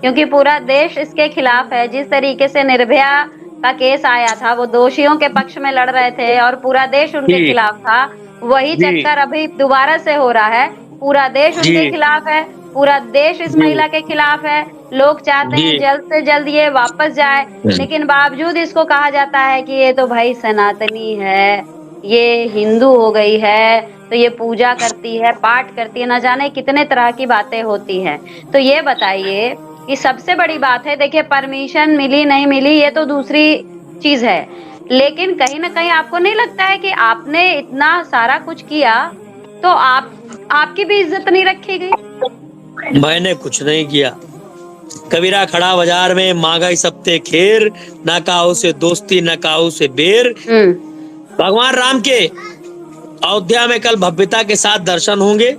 क्योंकि पूरा देश इसके खिलाफ है। जिस तरीके से निर्भया का केस आया था, वो दोषियों के पक्ष में लड़ रहे थे और पूरा देश उनके जी खिलाफ था। वही जी चक्कर अभी दोबारा से हो रहा है। पूरा देश उनके जी खिलाफ है, पूरा देश इस जी महिला के खिलाफ है। लोग चाहते जी हैं जल्द से जल्द ये वापस जाए, लेकिन बावजूद इसको कहा जाता है कि ये तो भाई सनातनी है, ये हिंदू हो गई है, तो ये पूजा करती है, पाठ करती है, ना जाने कितने तरह की बातें होती हैं। तो ये बताइए कि सबसे बड़ी बात है, देखिए परमिशन मिली नहीं मिली ये तो दूसरी चीज़ है, लेकिन कहीं न कहीं आपको नहीं लगता है कि आपने इतना सारा कुछ किया, तो आपकी भी इज़्ज़त नहीं रखी गई? मैंने कुछ नहीं किया। कबीरा खड़ा बाजार में मांगा इस हफ्ते खेर, ना काहू से दोस्ती ना काहू से बेर। हुँ, भगवान राम के अयोध्या में कल भव्यता के साथ दर्शन होंगे।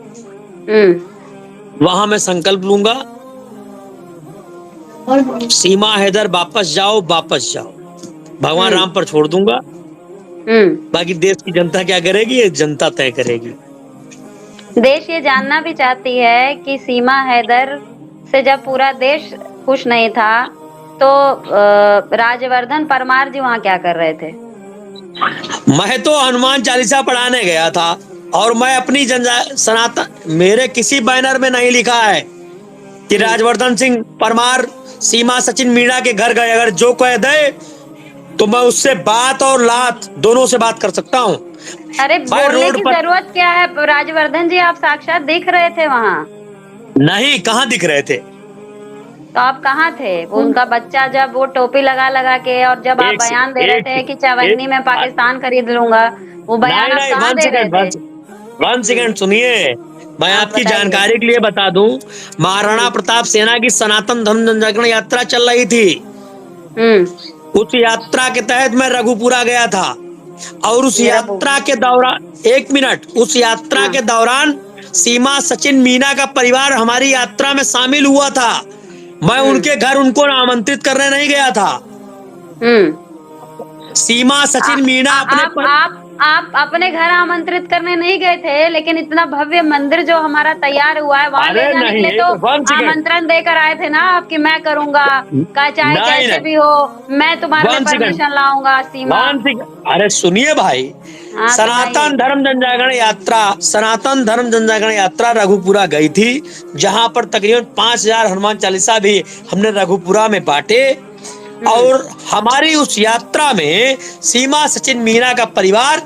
हुँ, वहां मैं संकल्प लूंगा, सीमा हैदर वापस जाओ वापस जाओ। भगवान हुँ, राम पर छोड़ दूंगा, हुँ। बाकी देश की जनता क्या करेगी ये जनता तय करेगी। देश ये जानना भी चाहती है कि सीमा हैदर से जब पूरा देश खुश नहीं था, तो राजवर्धन परमार जी वहाँ क्या कर रहे थे? मैं तो हनुमान चालीसा पढ़ाने गया था, और मैं अपनी सनातन, मेरे किसी बैनर में नहीं लिखा है कि हुँ। राजवर्धन सिंह परमार सीमा सचिन मीणा के घर गए। अगर जो कह दे तो मैं उससे बात और लात दोनों से बात कर सकता हूँ। अरे मैं बोलने रोड की पर ज़रूरत क्या है? राजवर्धन जी आप साक्षात दिख रहे थे वहाँ। नहीं, कहाँ दिख रहे थे? तो आप कहाँ थे? वो उनका बच्चा जब वो टोपी लगा-लगा के और जब आप एक से बयान दे रहे थे एक कि चवन्नी में पाकिस्तान खरीद लूँगा, वो बयान नहीं आप नहीं, कहाँ वन दे रहे सेकेंड थे? वन हुँ, सेकेंड सुनिए। मैं आप आपकी बताइए। जानकारी के लिए बता दूं, हुँ, महाराणा प्रताप सेना की सनातन धर्म जनजागरण यात्रा चल रही थी। हुँ, उस यात्रा के तहत मैं रघुपुरा गया था, और उस ज़रा बो यात्रा के दौरान, एक मिनट, उस यात्रा हाँ, के दौरान सीमा सचिन मीना का परिवार हमारी यात्रा में शामिल हुआ था। मैं हुँ, उनके घर उनको आमंत्रित करने नहीं गया था। हुँ। सीमा आ, सचिन मीना अपने आप पर, आप अपने घर आमंत्रित करने नहीं गए थे, लेकिन इतना भव्य मंदिर जो हमारा तैयार हुआ है, वहाँ ले अरे जाने के नहीं, लिए तो वन सेकेंड, आमंत्रण देकर आए थे ना आप कि मैं करूँगा, का चाहे नहीं जैसे नहीं, भी हो, मैं तुम्हारे लिए वन सेकेंड, परमिशन लाऊँगा सीमा। वन सेकेंड, अरे सुनिए भाई। हाँ, बताइए। सनातन धर्म जनजागरण यात्रा रघुपुरा गई थी, जहां पर तकरीबन 5,000 हनुमान चालीसा भी हमने रघुपुरा में बांटे। हुँ, और हमारी उस यात्रा में सीमा सचिन मीना का परिवार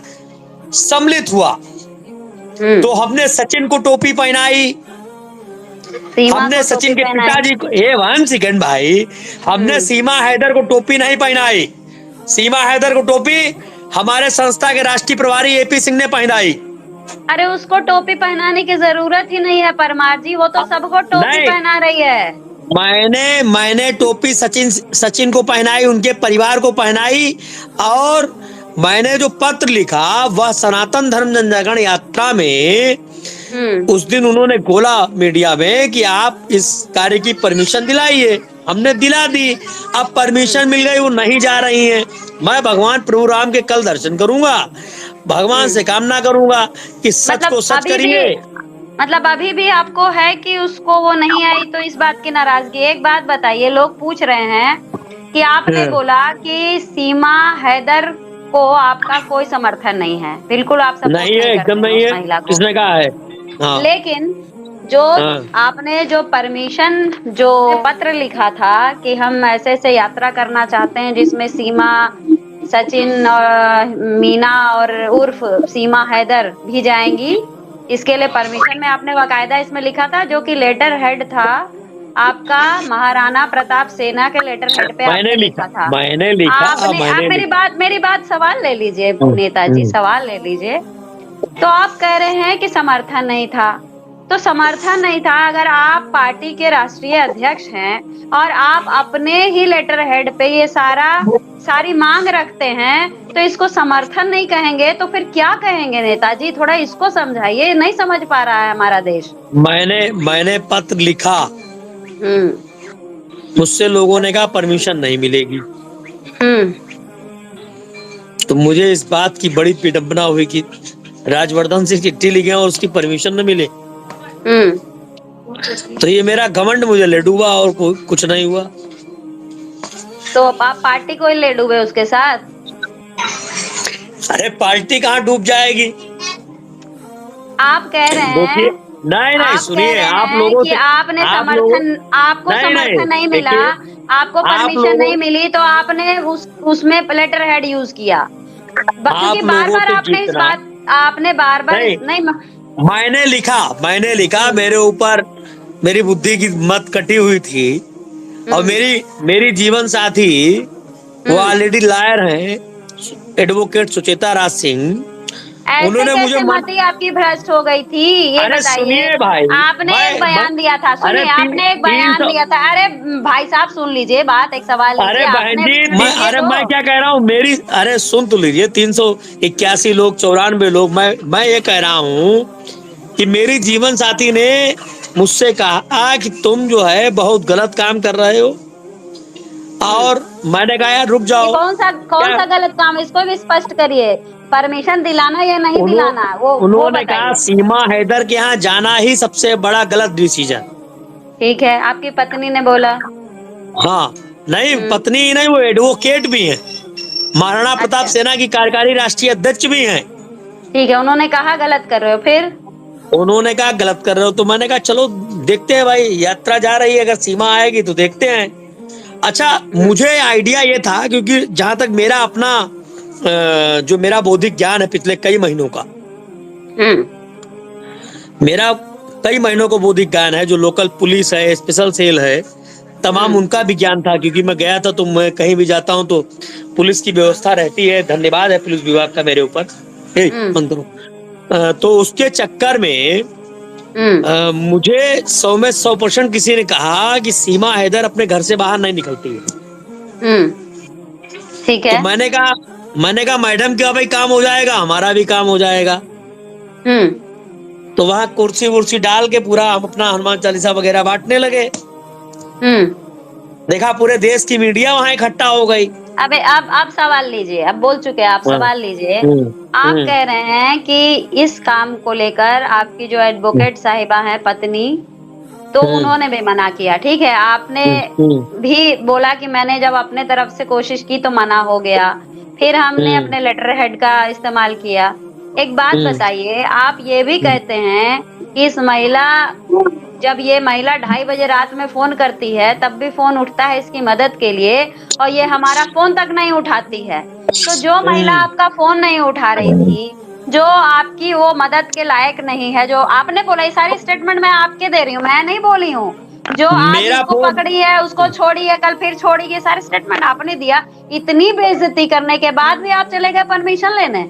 सम्मिलित हुआ, हुँ। तो हमने सचिन को टोपी पहनाई। सीमा हमने को टोपी सचिन के पहनाई। पिताजी को, ए वन सेकेंड भाई, हमने हुँ। सीमा हैदर को टोपी नहीं पहनाई। सीमा हैदर को टोपी हमारे संस्था के राष्ट्रीय प्रभारी एपी सिंह ने पहनाई। अरे उसको टोपी पहनाने की ज़रूरत ही नहीं है परमार जी, वो तो सबको टोपी नहीं, पहना रही है। मैंने टोपी सचिन सचिन को पहनाई, उनके परिवार को पहनाई। और मैंने जो पत्र लिखा वह सनातन धर्म जनजागरण यात्रा में, हुँ, उस दिन उन्होंने बोला मीडिया में कि आप इस कार्य की परमिशन दिलाइए, हमने दिला दी। अब हुँ, परमिशन मिल गई, वो नहीं जा रही हैं। मैं भगवान प्रभु राम के कल दर्शन करूंगा, भगवान हुँ। से कामना करूंगा कि सच मतलब को सच अभी भी करिए। अभी भी आपको है कि उसको वो नहीं आई तो इस बात की नाराज़गी है। एक बात बताइए, लोग पूछ रहे हैं कि आपने हाँ, बोला कि सीमा हैदर को आपका कोई समर्थन नहीं है, बिल्कुल आप सपोर्ट नहीं है, नहीं एकदम करते हैं नहीं उस है। महिला को। किसने कहा है? हाँ लेकिन जो हाँ आपने जो परमिशन जो पत्र लिखा था कि हम ऐसे-ऐसे यात्रा करना चाहते हैं जिसमें सीमा, सचिन और मीना और उर्फ सीमा हैदर भी जाएँगी, इसके लिए परमिशन में आपने बाकायदा इसमें लिखा था जो कि लेटर हेड था, आपका महाराणा प्रताप सेना के लेटर हेड पे मैंने आपने लिखा, लिखा था। मैंने लिखा, आप मैंने लिखा। मेरी बात सवाल ले लीजिए नेताजी, हम्म। सवाल ले लीजिए। तो आप कह रहे हैं कि समर्थन नहीं था, तो समर्थन नहीं था अगर आप पार्टी के राष्ट्रीय अध्यक्ष हैं और आप अपने ही लेटर हेड पे ये सारी मांग रखते हैं, तो इसको समर्थन नहीं कहेंगे तो फिर क्या कहेंगे नेताजी? थोड़ा इसको समझाइए, नहीं समझ पा रहा है हमारा देश। मैंने पत्र लिखा, हुँ, मुझसे लोगों ने कहा परमिशन नहीं मिलेगी। हुँ, तो मुझे इस बात की बड़ी विडंबना हुई कि राजवर्धन से चिट्ठी लिखे और उसकी परमिशन न मिले। हुँ। तो ये मेरा घमंड मुझे ले डूबा और कुछ नहीं हुआ। तो आप पार्टी को ही ले डूबे उसके साथ? अरे पार्टी कहाँ डूब जाएगी? आप कह रहे देखिए, हैं, नहीं नहीं, आप कह सुनिए, रहे आप हैं लोगों कि से, आपने आप लोगों, आपको नहीं नहीं, समर्थन नहीं मिला, देखिए, आपको आप परमिशन लोगों, नहीं मिली, तो आपने उसमें लेटर हेड यूज किया। क्योंकि आप बार लोगों बार से आपने इस जितना, बात, आपने बार बार नहीं, नहीं मैंने लिखा, हम्म, मेरे ऊपर मेरी बुद्धि की मत कटी हुई थी। और हम्म, मेरी मेरी जीवन साथी वो हम्म। ऑलरेडी लायर हैं, एडवोकेट सुचेता राज सिंह। ऐसे उन्होंने मुझे कैसे मति आपकी भ्रष्ट हो गई थी, ये अरे बताइए। सुनिए भाई, आपने एक मैं बयान दिया था, अरे सुनिए, आपने एक तीन बयान सौ, दिया था। अरे भाई साहब सुन लीजिए बात, एक सवाल लीजिए अरे बहन आपने, जी, सुनिए तो। मैं क्या कह रहा हूँ, मेरी, अरे सुन तो लीजिए, 381 लोग, 94 लोग, मैं ये कह रहा हूँ कि मेरी जीवन साथी ने मुझसे कहा कि तुम जो है बहुत गलत काम कर रहे हो। हम्म। और मैंने कहा यार रुक ये जाओ। कौन क्या? सा गलत काम, इसको भी स्पष्ट करिए। परमिशन दिलाना या नहीं दिलाना, वो उन्होंने कहा बताइए। सीमा हैदर के यहाँ जाना ही सबसे बड़ा गलत डिसीजन। ठीक है, आपकी पत्नी ने बोला। हाँ, नहीं हम्म। पत्नी ही नहीं, वो एडवोकेट भी हैं, महाराणा प्रताप अच्छा, सेना की कार्यकारी राष्ट्रीय अध्यक्ष भी हैं। ठीक है, उन्होंने कहा गलत कर रहे हो, फिर? उन्होंने कहा गलत कर रहे हो, तो मैंने कहा चलो देखते हैं भाई, यात्रा जा रही है, अगर सीमा आएगी तो देखते हैं। अच्छा, हम्म, मुझे आइडिया ये था, क्योंकि जहां तक मेरा अपना जो मेरा बौद्धिक ज्ञान है पिछले कई महीनों का, हम्म, मेरा कई महीनों को बौद्धिक ज्ञान है, जो लोकल पुलिस है, स्पेशल सेल है, तमाम हम्म, उनका भी ज्ञान था, क्योंकि मैं गया था, तो मैं कहीं भी जाता हूँ तो पुलिस की व्यवस्था रहती है, धन्यवाद है पुलिस विभाग का मेरे ऊपर। हम्म, बंद करो। तो उसके चक्कर में हम्म, मुझे 100 में 100% किसी ने कहा कि सीमा हैदर अपने घर से बाहर नहीं निकलती है। हम्म। ठीक तो है। मैंने कहा मैडम क्या भाई, काम हो जाएगा, हमारा भी काम हो जाएगा। हम्म, तो वहां कुर्सी वुर्सी डाल के पूरा हम अपना हनुमान चालीसा वगैरह बांटने लगे। हम्म। देखा पूरे देश की मीडिया वहां इकट्ठा हो गई। अबे अब सवाल लीजिए, अब बोल चुके हैं आप, हाँ, सवाल लीजिए। हम्म, आप हम्म, कह रहे हैं कि इस काम को लेकर आपकी जो एडवोकेट साहिबा हैं पत्नी, तो हम्म, उन्होंने भी मना किया। ठीक है, आपने हम्म, भी बोला कि मैंने जब अपने तरफ से कोशिश की तो मना हो गया, फिर हमने हम्म, अपने लेटर हेड का इस्तेमाल किया। एक बात हम्म, बताइए, आप ये भी हम्म, कहते हैं कि इस महिला, जब ये महिला 2:30 बजे रात में फोन करती है तब भी फोन उठता है इसकी मदद के लिए, और ये हमारा फोन तक नहीं उठाती है। तो जो महिला हम्म। आपका फोन नहीं उठा रही थी, जो आपकी वो मदद के लायक नहीं है, जो आपने बोला, ये सारी स्टेटमेंट मैं आपके दे रही हूँ, मैं नहीं बोली हूँ। जो आज मेरा इसको फोन, पकड़ी है, उसको छोड़ी है, कल फिर छोड़ी, ये सारे स्टेटमेंट आपने दिया। इतनी बेइज्जती करने के बाद भी आप चले गए परमिशन लेने।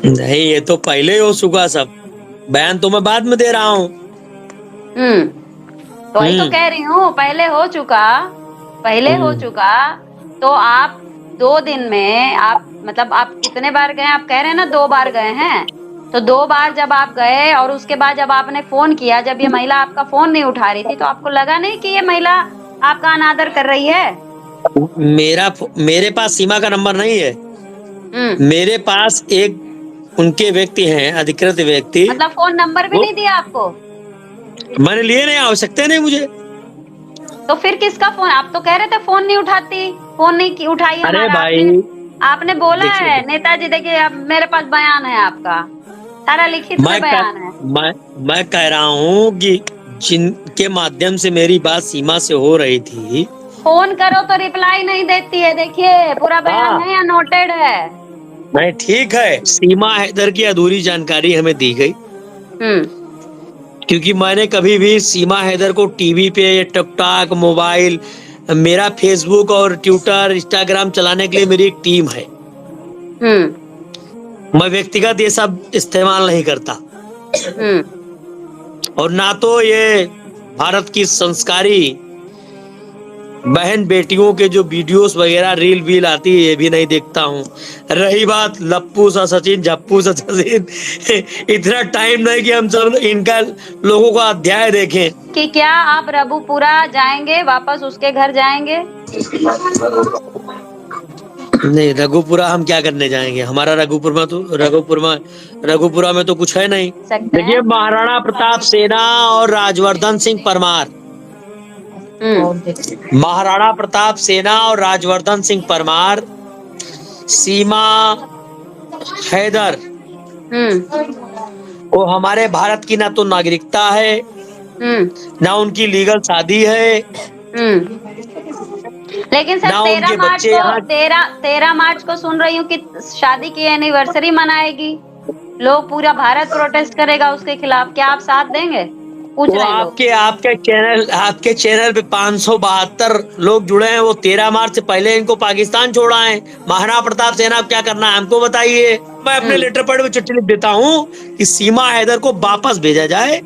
नहीं ये तो पहले ही हो चुका सब, बयान तो मैं बाद में दे रहा हूँ। हम्म। तो वही तो हम्म, कह रही हूँ, पहले हो हम्म, चुका। तो आप 2 दिन में आप, मतलब आप कितने बार गए? आप कह रहे हैं ना 2 बार गए हैं। तो 2 बार जब आप गए और उसके बाद जब आपने फोन किया, जब ये महिला आपका फोन नहीं उठा रही थी, तो आपको लगा नहीं कि ये महिला आपका अनादर कर रही है? मेरे पास सीमा का नंबर नहीं है। हम्म। मेरे पास एक उनके व्यक्ति हैं, अधिकृत व्यक्ति, मतलब फोन नंबर भी वो नहीं दिया आपको? मैंने लिए, नहीं आवश्यकता नहीं मुझे। तो फिर किसका फोन? आप तो कह रहे थे फोन नहीं उठाती, फोन नहीं उठाई अरे हमारा। भाई आपने आपने बोला देखिए, है नेताजी, देखिए अब मेरे पास बयान है आपका, सारा लिखित में मैं कह, बयान है। मैं मैं कह रहा हूँ कि जिनके माध्यम से मेरी बात सीमा से हो रही थी। फोन करो तो रिप्लाई नहीं देती है, देखिए पूरा बयान हाँ, है या नोटेड है। नहीं ठीक है, सीमा हैदर की अधूरी जानकारी हमें दी गई, हम्म, क्योंकि मैंने कभी भी सीमा हैदर को टीवी पे, टिकटॉक, मोबाइल, मेरा फेसबुक और ट्विटर, इंस्टाग्राम चलाने के लिए मेरी एक टीम है। हम्म, मैं व्यक्तिगत ये सब इस्तेमाल नहीं करता, हम्म। और ना तो ये भारत की संस्कारी बहन बेटियों के जो वीडियोस वगैरह रील वील आती है, ये भी नहीं देखता हूँ। रही बात लप्पू सा सचिन, झप्पू सा सचिन, इतना टाइम नहीं कि हम सब इनका लोगों का अध्याय देखें। कि क्या आप रबुपुरा जाएंगे, वापस उसके घर जाएंगे? नहीं, रघुपुरा हम क्या करने जाएंगे? हमारा रघुपुरा में तो कुछ है नहीं। सकते देखिए, हैं। महाराणा प्रताप सेना और राजवर्धन सिंह परमार, महाराणा प्रताप सेना और राजवर्धन सिंह परमार, सीमा हैदर, वो हमारे भारत की ना तो नागरिकता है, ना उनकी लीगल शादी है, लेकिन सर ना 13 उनके मार्च बच्चे को यहाँ। 13 मार्च को सुन रही हूँ कि शादी की एनिवर्सरी मनाएगी। लोग पूरा भारत प्रोटेस्ट करेगा उसके खिलाफ। क्या आप साथ देंगे? पूछ वो रहे हैं लोग। आपके चैनल पे 572 लोग जुड़े हैं। वो 13 मार्च से पहले इनको पाकिस्तान छोड़ा है। महाराणा प्रताप सेना अब क्या करना है हमको बताइए। मैं अपने लेटर पैड में चिट्ठी लिख देता हूँ कि सीमा हैदर को वापस भेजा जाए।